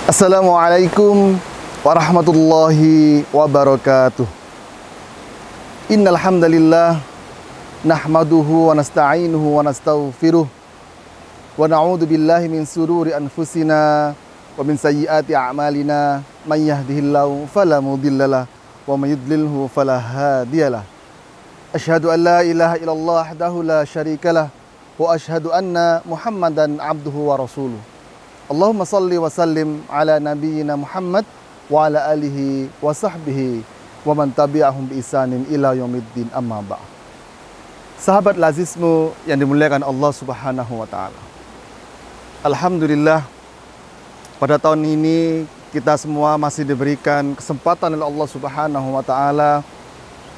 Assalamualaikum warahmatullahi wabarakatuh. Innal hamdalillah nahmaduhu wa nasta'inuhu wa nastaghfiruh wa na'udzu billahi min sururi anfusina wa min sayyiati a'malina may yahdihillahu fala mudhillalah wa may yudlilhu fala hadiyalah. Asyhadu an la ilaha illallah wahdahu la syarikalah wa asyhadu anna Muhammadan abduhu wa rasuluh. Allahumma salli wa sallim ala nabiyyina Muhammad wa ala alihi wa sahbihi wa man tabi'ahum bi ihsanin ila yaumiddin, amma ba'd. Sahabat lazismu yang dimuliakan Allah Subhanahu wa taala. Alhamdulillah, pada tahun ini kita semua masih diberikan kesempatan oleh Allah Subhanahu wa taala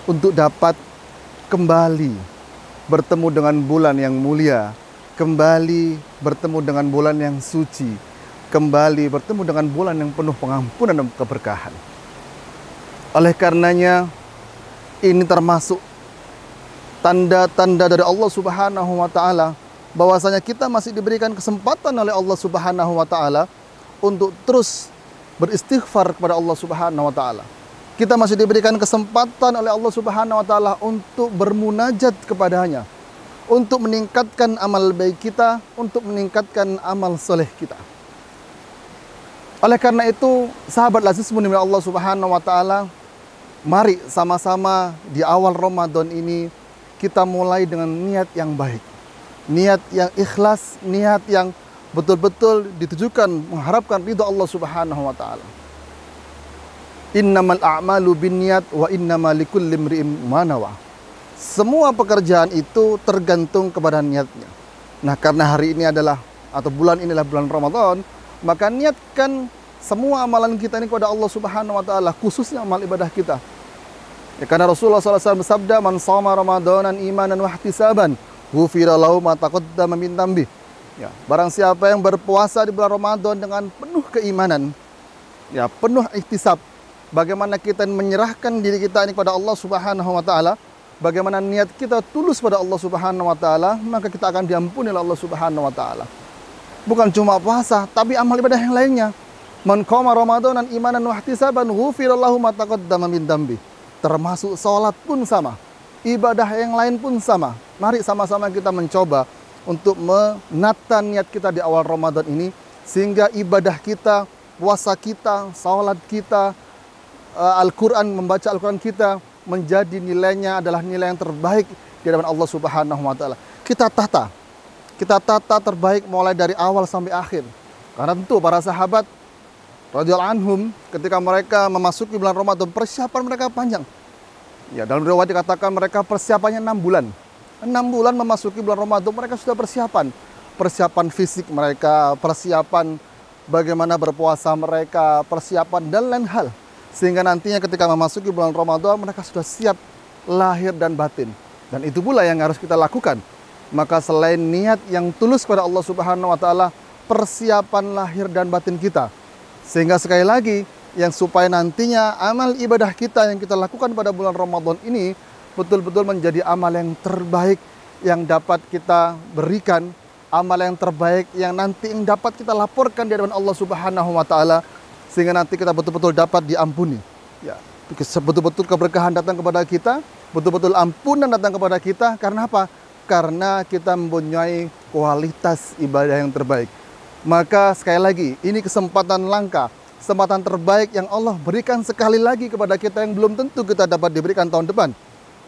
untuk dapat kembali bertemu dengan bulan yang mulia, kembali bertemu dengan bulan yang suci, kembali bertemu dengan bulan yang penuh pengampunan dan keberkahan. Oleh karenanya, ini termasuk tanda-tanda dari Allah Subhanahu wa taala bahwasanya kita masih diberikan kesempatan oleh Allah Subhanahu wa taala untuk terus beristighfar kepada Allah Subhanahu wa taala. Kita masih diberikan kesempatan oleh Allah Subhanahu wa taala untuk bermunajat kepadanya, untuk meningkatkan amal baik kita, untuk meningkatkan amal soleh kita. Oleh karena itu, sahabat lazismu dimiliki Allah Subhanahu wa taala, mari sama-sama di awal Ramadan ini kita mulai dengan niat yang baik, niat yang ikhlas, niat yang betul-betul ditujukan mengharapkan ridha Allah Subhanahu wa taala. Innamal a'malu binniyat wa innamal likulli imri'in ma nawa. Semua pekerjaan itu tergantung kepada niatnya. Nah, karena hari ini adalah atau bulan ini adalah bulan Ramadan, maka niatkan semua amalan kita ini kepada Allah Subhanahu wa taala, khususnya amal ibadah kita. Ya, karena Rasulullah SAW bersabda, "Man shoma ramadanan imanan wa ihtisaban, ghufira lahu ma taqaddama min dhanbi." Ya, barang siapa yang berpuasa di bulan Ramadan dengan penuh keimanan, ya, penuh ihtisab, bagaimana kita menyerahkan diri kita ini kepada Allah Subhanahu wa taala, bagaimana niat kita tulus pada Allah Subhanahu wa taala, maka kita akan diampuni oleh Allah Subhanahu wa taala. Bukan cuma puasa, tapi amal ibadah yang lainnya. Man qama ramadanan imanan wa ihtisaban ghufira lahu ma taqaddama min dhanbi. Termasuk salat pun sama, ibadah yang lain pun sama. Mari sama-sama kita mencoba untuk menata niat kita di awal Ramadan ini, sehingga ibadah kita, puasa kita, salat kita, Al-Quran, membaca Al-Quran kita menjadi nilainya adalah nilai yang terbaik di hadapan Allah Subhanahu wa taala. Kita tata terbaik mulai dari awal sampai akhir. Karena tentu para sahabat radhiyallahu anhum ketika mereka memasuki bulan Ramadan, persiapan mereka panjang. Ya, dalam riwayat dikatakan mereka persiapannya 6 bulan. 6 bulan memasuki bulan Ramadan mereka sudah persiapan. Persiapan fisik mereka, persiapan bagaimana berpuasa mereka, persiapan dan lain hal. Sehingga nantinya ketika memasuki bulan Ramadan mereka sudah siap lahir dan batin. Dan itu pula yang harus kita lakukan. Maka selain niat yang tulus kepada Allah Subhanahu wa taala, persiapan lahir dan batin kita. Sehingga sekali lagi, yang supaya nantinya amal ibadah kita yang kita lakukan pada bulan Ramadan ini betul-betul menjadi amal yang terbaik yang dapat kita berikan, amal yang terbaik yang nanti yang dapat kita laporkan di hadapan Allah Subhanahu wa taala, sehingga nanti kita betul-betul dapat diampuni. Ya, betul-betul keberkahan datang kepada kita, betul-betul ampunan datang kepada kita. Karena apa? Karena kita mempunyai kualitas ibadah yang terbaik. Maka sekali lagi, ini kesempatan langka, kesempatan terbaik yang Allah berikan sekali lagi kepada kita yang belum tentu kita dapat diberikan tahun depan.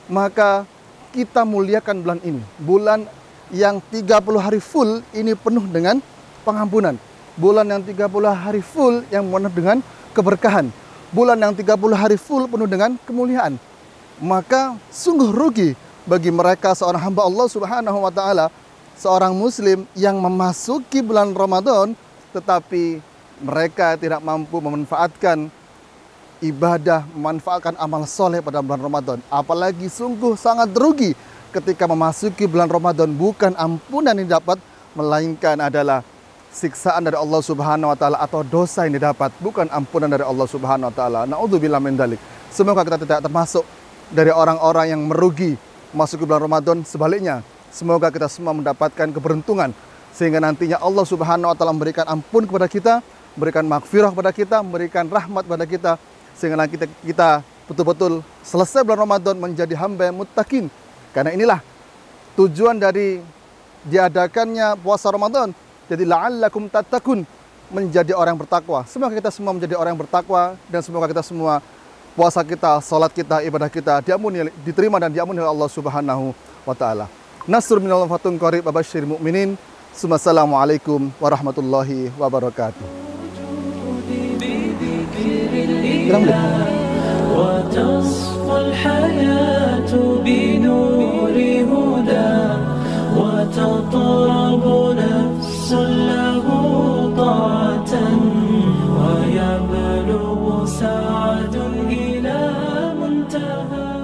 Maka kita muliakan bulan ini. Bulan yang 30 hari full ini penuh dengan pengampunan. Bulan yang 30 hari full yang penuh dengan keberkahan. Bulan yang 30 hari full penuh dengan kemuliaan. Maka sungguh rugi bagi mereka seorang hamba Allah Subhanahu wa taala, seorang muslim yang memasuki bulan Ramadan tetapi mereka tidak mampu memanfaatkan ibadah, memanfaatkan amal soleh pada bulan Ramadan. Apalagi sungguh sangat rugi ketika memasuki bulan Ramadan bukan ampunan yang dapat, melainkan adalah siksaan dari Allah Subhanahu wa taala atau dosa yang didapat, bukan ampunan dari Allah Subhanahu wa taala. Naudzubillah min dzalik. Semoga kita tidak termasuk dari orang-orang yang merugi masuk ke bulan Ramadan. Sebaliknya, semoga kita semua mendapatkan keberuntungan sehingga nantinya Allah Subhanahu wa taala memberikan ampun kepada kita, memberikan maghfirah pada kita, memberikan rahmat pada kita, sehingga kita betul-betul selesai bulan Ramadan menjadi hamba yang muttaqin. Karena inilah tujuan dari diadakannya puasa Ramadan. Jadi la'allakum tattaqun, menjadi orang bertakwa. Semoga kita semua menjadi orang yang bertakwa, dan semoga kita semua puasa kita, salat kita, ibadah kita diampuni, diterima dan diampuni oleh Allah Subhanahu wa taala. Nasrun minallah fatun qarib, babasyir mu'minin. Assalamualaikum warahmatullahi wabarakatuh. وتصفى الحياة بنور هدى وتطرب نفس له طاعة ويبلغ سعد إلى منتهى